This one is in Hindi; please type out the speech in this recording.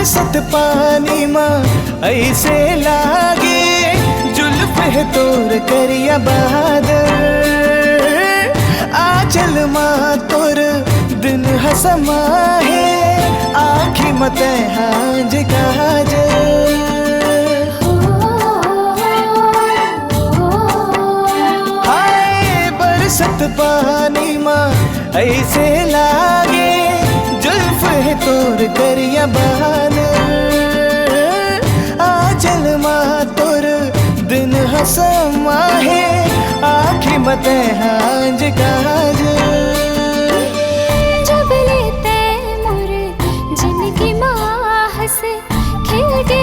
बरसत पानी माँ ऐसे लागे, जुल्फ है तोर करिया बहादुर। आंचल माँ तोर दिन हसमा है, आँखी मत हांज काजल। हाय बरसत पानी माँ ऐसे लागे, जुल्फ है तोर करिया बहादुर। आंचल माँ तोर दिन हसमा है, आँखी मत हांज काजल। जब लेते मोर जिनकी माह से खिल के